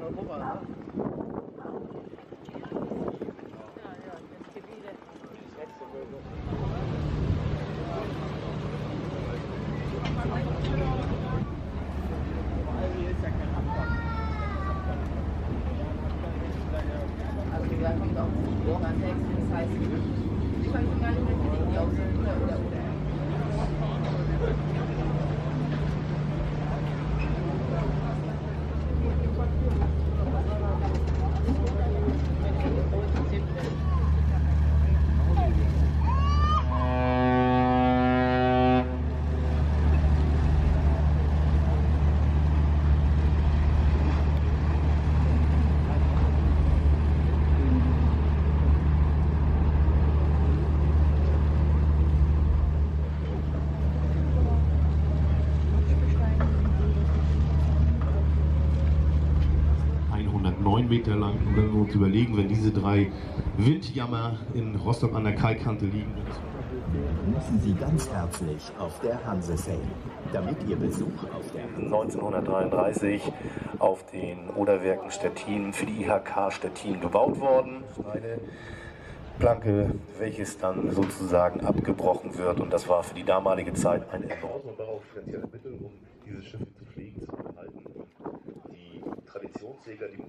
Also die werden kommt auch zum Organtext, das heißt, die können schon gar nicht mehr kriegen, die aussehen oder. Meter lang. Und wenn wir uns überlegen, wenn diese drei Windjammer in Rostock an der Kaikante liegen. Begrüßen Sie ganz herzlich auf der Hansesail. Damit Ihr Besuch auf der 1933 auf den Oderwerken Stettin für die IHK Stettin gebaut worden. Eine Planke, welches dann sozusagen abgebrochen wird, und das war für die damalige Zeit ein enormer Bau finanzieller Mittel, um diese Schiffe zu pflegen, zu erhalten. Die Traditionsjäger, die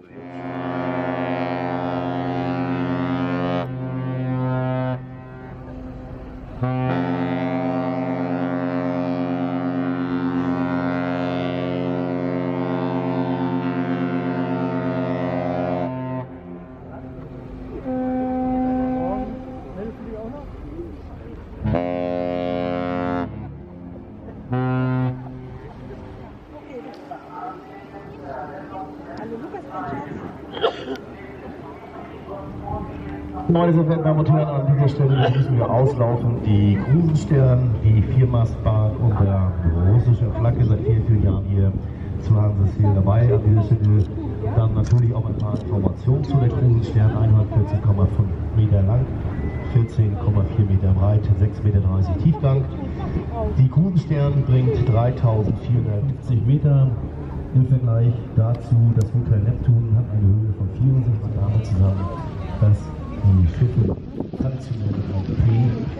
Meine sehr verehrten Damen und Herren, an dieser Stelle müssen wir auslaufen. Die Krusenstern, die Viermastbahn unter russischer Flagge seit vielen Jahren hier zu Hansesail dabei. An dieser Stelle dann natürlich auch ein paar Informationen zu der Krusenstern. 114,5 Meter lang, 14,4 Meter breit, 6,30 Meter Tiefgang. Die Krusenstern bringt 3.450 Meter. Im Vergleich dazu, das Hotel Neptun hat eine Höhe von 64 Meter zusammen. Das die Schiffe traditionell auf P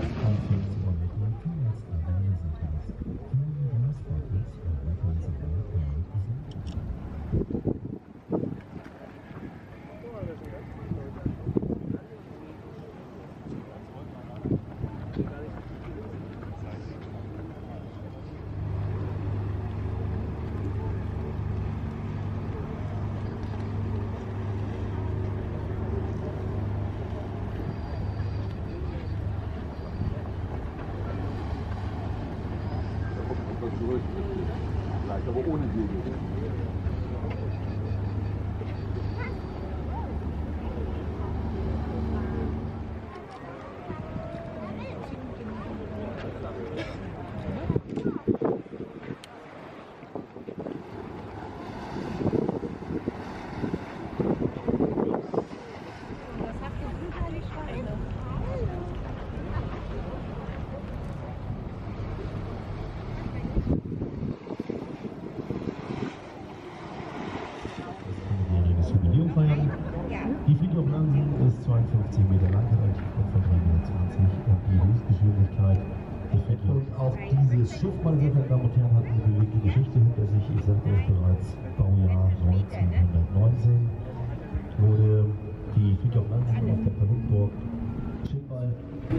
Vielleicht aber ohne Segel. Die Friedhof Nansen ist 52 Meter lang, hat eine Tiefgang von 3,20 Meter und die Höchstgeschwindigkeit befindet. Und auch dieses Schiff, meine sehr verehrten Damen und Herren, hat eine bewegte Geschichte hinter sich. Ich sagte es bereits, Baujahr 1919 wurde die Friedhof Nansen auf der Palutburg Schiffball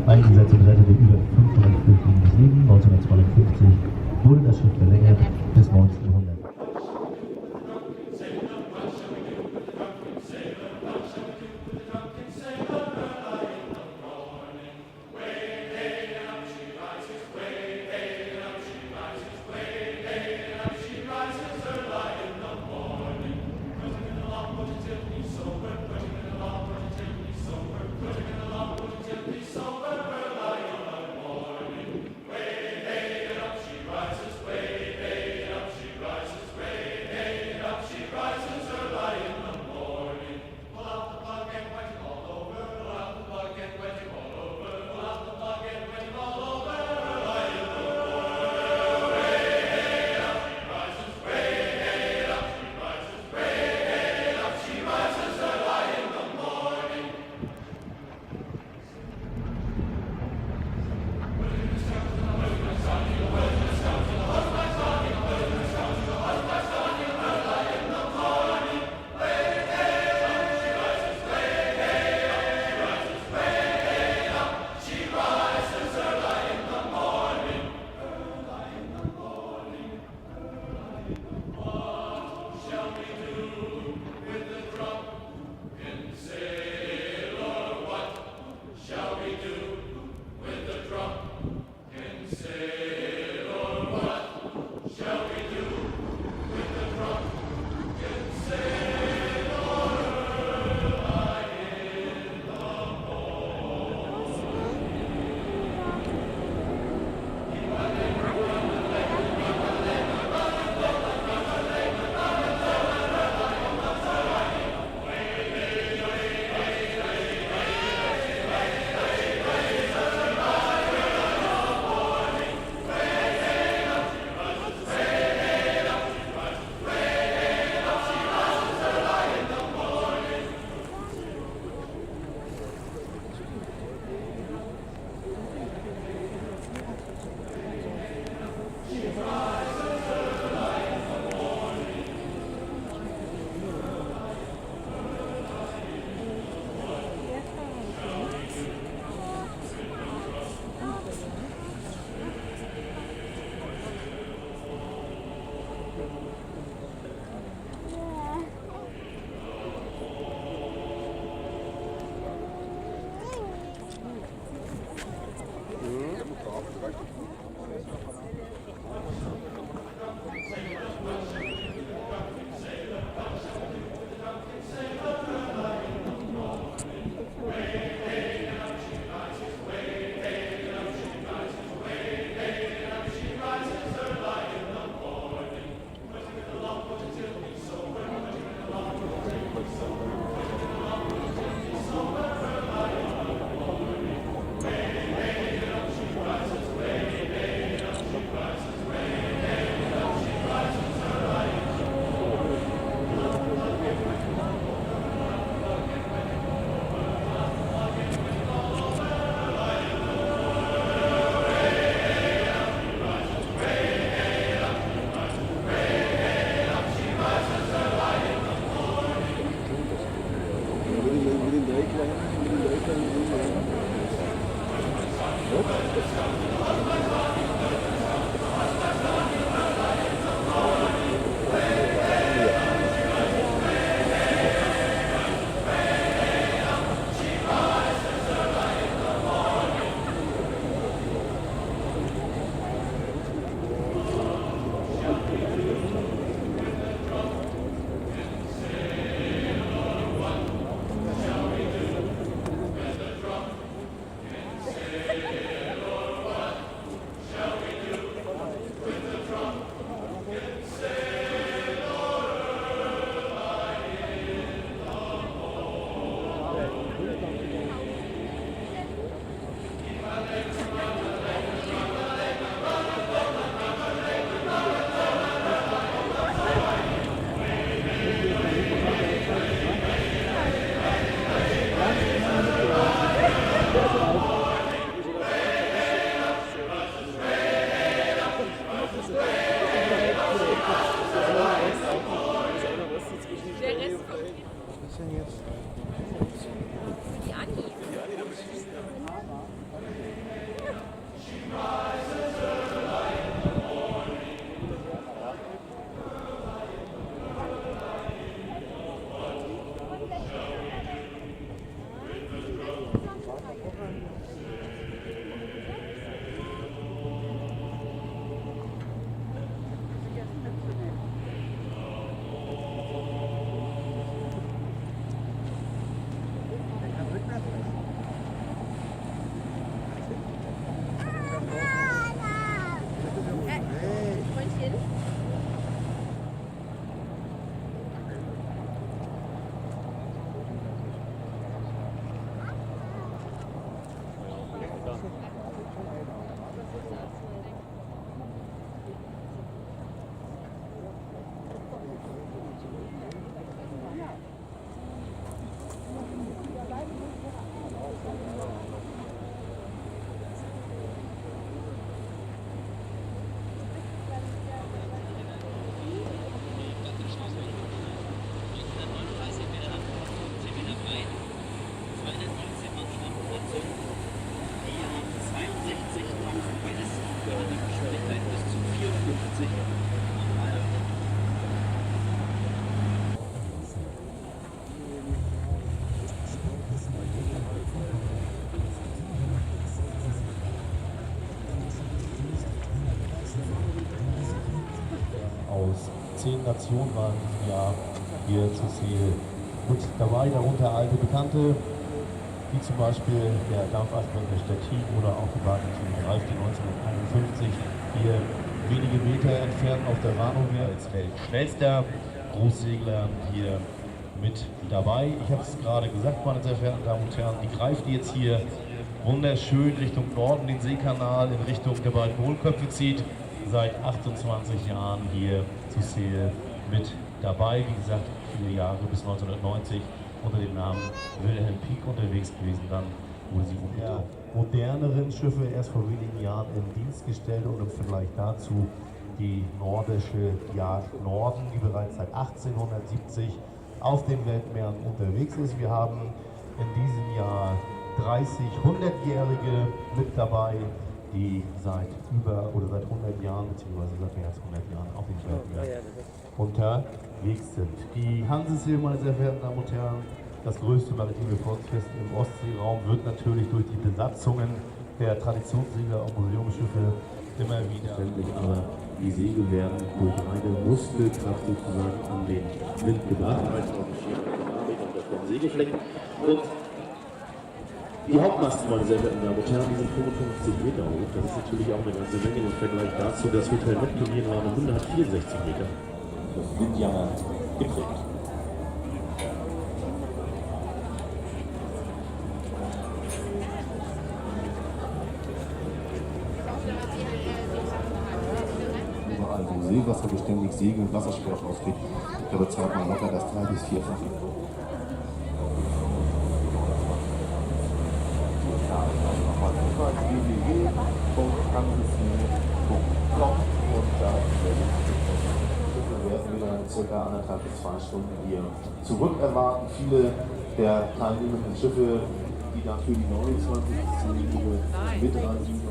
eingesetzt und rettete über 500 Flüchtlinge das Leben. 1952 wurde das Schiff verlängert bis 1900. 10 Nationen waren in diesem Jahr hier zu sehen. Und dabei darunter alte Bekannte, wie zum Beispiel der Dampfaspekt der Stettin oder auch die Barkentin Greif, die 1951 hier wenige Meter entfernt auf der Warnow als weltschnellster Großsegler hier mit dabei. Ich habe es gerade gesagt, meine sehr verehrten Damen und Herren, die Greif, die jetzt hier wunderschön Richtung Norden den Seekanal in Richtung der beiden Hohlköpfe zieht, seit 28 Jahren hier zu Seel mit dabei. Wie gesagt, viele Jahre bis 1990 unter dem Namen Wilhelm Pieck unterwegs gewesen. Dann wurde sie von der moderneren Schiffe erst vor wenigen Jahren in Dienst gestellt und im Vergleich dazu die nordische Jagd Norden, die bereits seit 1870 auf den Weltmeeren unterwegs ist. Wir haben in diesem Jahr 30 100-Jährige mit dabei, die seit 100 Jahren bzw. seit mehr als 100 Jahren auf den Weltmeeren unterwegs sind. Die Hanseseel, meine sehr verehrten Damen und Herren, das größte maritime Volksfest im Ostseeraum, wird natürlich durch die Besatzungen der Traditionssegler und Museumsschiffe immer wieder. Aber die Segel werden durch eine Muskelkraft sozusagen an den Wind gebracht. Segelflächen. Und die Hauptmasten, meine sehr verehrten Damen und Herren, die sind 55 Meter hoch. Das ist natürlich auch eine ganze Menge im Vergleich dazu. Das Hotel Neptun hier in Warnemünde hat 64 Meter. Das Windjammer geprägt. Seewasser beständig segeln, Wassersport ausgeht, da bezahlt man locker das 3- bis 4-fache. www.handelsmeer.com und da werden wir dann circa 1,5 bis 2 Stunden hier zurück erwarten. Viele der teilnehmenden Schiffe, die dann für die 29. mitreisen.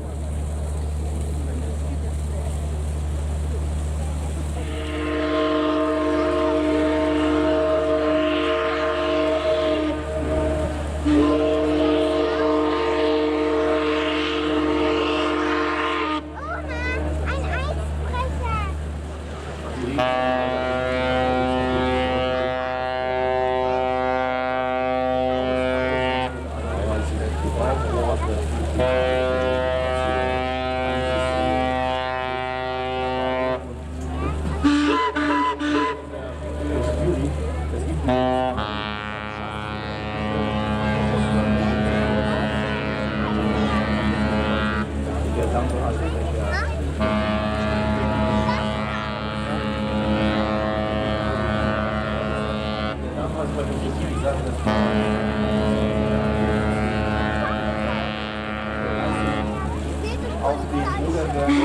Auf den Ruderwerken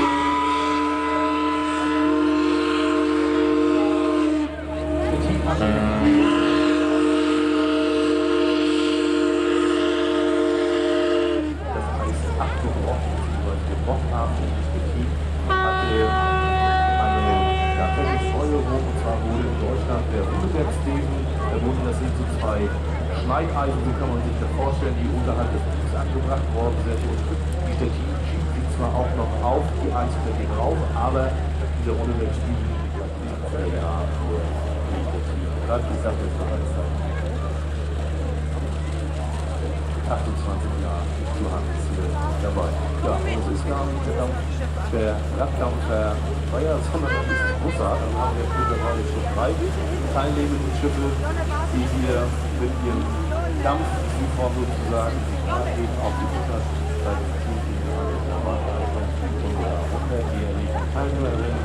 das heißt abgebrochen, gebrochen haben und das Betrieb hatte eine fette Steuerung, und zwar wurde in Deutschland der Ruderwerksdegen, das sind so 2 Schneiteisen, so kann man sich das vorstellen, die unterhalb des Boots angebracht worden sind, und die Stativ schiebt sich zwar auch noch auf die Eisfläche drauf, aber dieser Ruderwerksdegen bleibt nicht für Jahre für die Stativ. Gerade die Sache ist bereits seit 28 Jahren zu Handelsziel dabei. Ja, und es ist gar nicht der Raddampfer Bayer, sondern das ist Bussard. Dann haben wir mittlerweile schon 3 teilnehmende Schiffe, die hier mit ihrem Dampfform sozusagen eben auf die Bussard seit 10 Jahren dabei und der 100-jährigen Teilnehmerin.